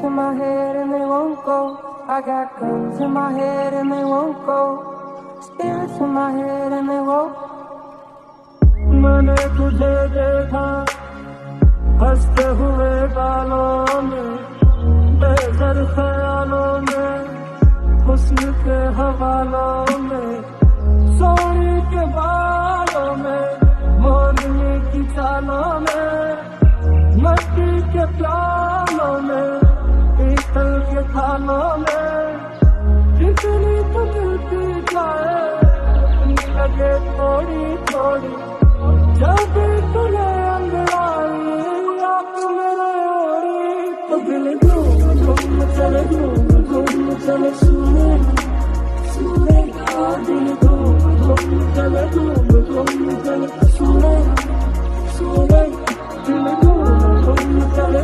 in my head and they won't go. I got guns in my head and they won't go. Spirits in my head and they won't. मैंने तुझे देखा हंसते हुए बालों में, बेघर ख्यालों में, हुस्न के हवालों में, सोने के बालों में, मोरनी की चालों में, मट्टी के प्यालों में, पीतल के थालों में, जितनी तो मिलती जाए लगे थोड़ी थोड़ी, जब तुझे अंगड़ाई आप मेरे ओरी, तो दिल घूम चले सुने सुने का दिल घूम चले सुने सुने दिल घूम चले